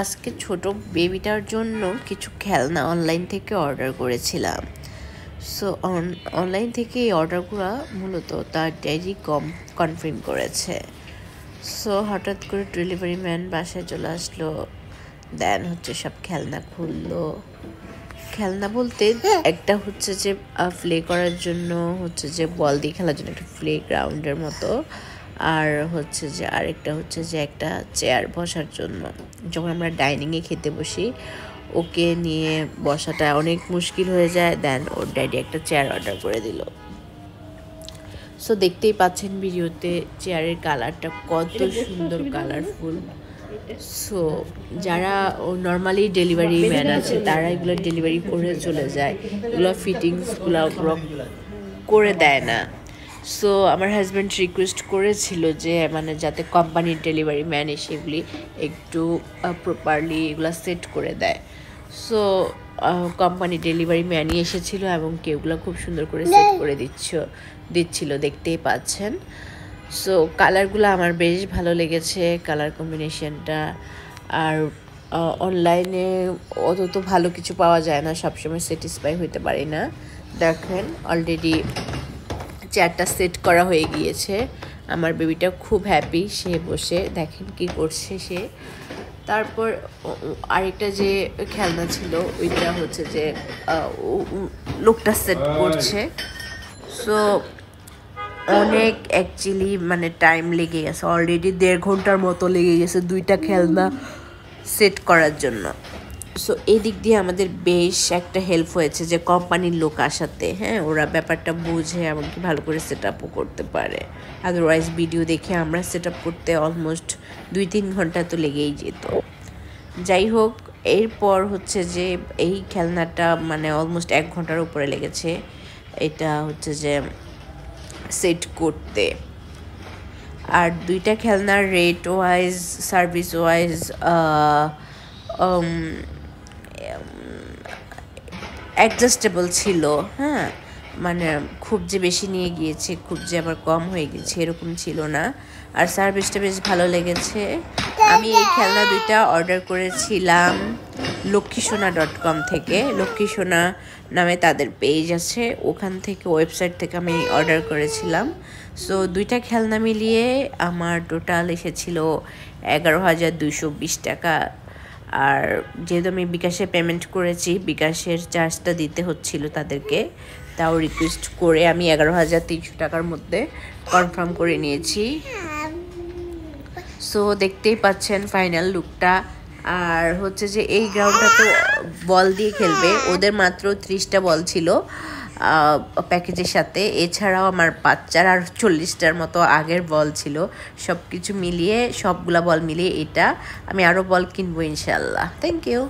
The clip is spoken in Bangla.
আজকে ছোট বেবিটার জন্য কিছু খেলনা অনলাইন থেকে অর্ডার করেছিলাম। সো অনলাইন থেকে এই অর্ডারগুলো মূলত তার ড্যাডি কনফার্ম করেছে। সো হঠাৎ করে ডেলিভারি ম্যান বাসায় চলে আসলো, দেন হচ্ছে সব খেলনা খুললো। খেলনা বলতে একটা হচ্ছে যে প্লে করার জন্য হচ্ছে যে বল দিয়ে খেলার জন্য একটা প্লে গ্রাউন্ডের মতো, আর হচ্ছে যে আরেকটা হচ্ছে যে একটা চেয়ার বসার জন্য। যখন আমরা ডাইনিংয়ে খেতে বসি ওকে নিয়ে বসাটা অনেক মুশকিল হয়ে যায়, দেন ওর ড্যাডি একটা চেয়ার অর্ডার করে দিল। সো দেখতেই পাচ্ছেন ভিডিওতে চেয়ারের কালারটা কত সুন্দর কালারফুল। সো যারা নর্মালি ডেলিভারি ম্যান আছে তারা এগুলো ডেলিভারি করে চলে যায়, এগুলো ফিটিংসগুলো করে দেয় না। সো আমার হাজব্যান্ড রিকোয়েস্ট করেছিল যে মানে যাতে কোম্পানির ডেলিভারি ম্যান এসে এগুলি একটু প্রপারলি এগুলো সেট করে দেয়। সো কোম্পানি ডেলিভারি ম্যানই এসেছিলো এবং কেউগুলো খুব সুন্দর করে সেট করে দিচ্ছিল, দেখতেই পাচ্ছেন। সো কালারগুলো আমার বেশ ভালো লেগেছে, কালার কম্বিনেশনটা। আর অনলাইনে অত তো ভালো কিছু পাওয়া যায় না, সবসময় স্যাটিসফাই হতে পারি না। দেখেন অলরেডি চেয়ারটা সেট করা হয়ে গিয়েছে, আমার বেবিটা খুব হ্যাপি, সে বসে দেখেন কি করছে সে। তারপর আরেকটা যে খেলনা ছিল ওইটা হচ্ছে যে লোকটা সেট করছে। সো অনেক অ্যাকচুয়ালি মানে টাইম লেগে গেছে, অলরেডি 1.5 ঘন্টার মতো লেগে গেছে দুইটা খেলনা সেট করার জন্য। সো এই দিক দিয়ে আমাদের বেশ একটা হেল্প হয়েছে যে কোম্পানির লোক আসাতে, হ্যাঁ ওরা ব্যাপারটা বুঝে এমনকি ভালো করে সেট আপও করতে পারে। আদারওয়াইজ ভিডিও দেখে আমরা সেট আপ করতে অলমোস্ট 2-3 ঘন্টা তো লেগেই যেত। যাই হোক, এরপর হচ্ছে যে এই খেলনাটা মানে অলমোস্ট 1 ঘন্টার উপরে লেগেছে এটা হচ্ছে যে সেট করতে। আর দুইটা খেলনার rate wise service wise adjustable ছিল, হ্যাঁ মানে খুব যে বেশি নিয়ে গিয়েছে খুব যে আবার কম হয়ে গেছে এরকম ছিল না। আর সার্ভিসটা বেশ ভালো লেগেছে। আমি এই খেলনা দুইটা অর্ডার করেছিলাম লক্ষ্মীসোনা.com থেকে। লক্ষ্মীসোনা নামে তাদের পেজ আছে, ওখান থেকে ওয়েবসাইট থেকে আমি অর্ডার করেছিলাম। সো দুইটা খেলনা মিলিয়ে আমার টোটাল এসেছিল 11,220 টাকা। আর যেহেতু আমি বিকাশে পেমেন্ট করেছি, বিকাশের চার্জটা দিতে হচ্ছিল তাদেরকে, তাও রিকোয়েস্ট করে আমি 11,300 টাকার মধ্যে কনফার্ম করে নিয়েছি। সো দেখতেই পাচ্ছেন ফাইনাল লুকটা। আর হচ্ছে যে এই গ্রাউন্ডটা তো বল দিয়ে খেলবে, ওদের মাত্র 30টা বল ছিল প্যাকেজের সাথে, এছাড়াও আমার বাচ্চার আর 40টার মতো আগের বল ছিল। সব কিছু মিলিয়ে সবগুলা বল মিলিয়ে এটা আমি আরও বল কিনবো ইনশাল্লাহ। Thank you.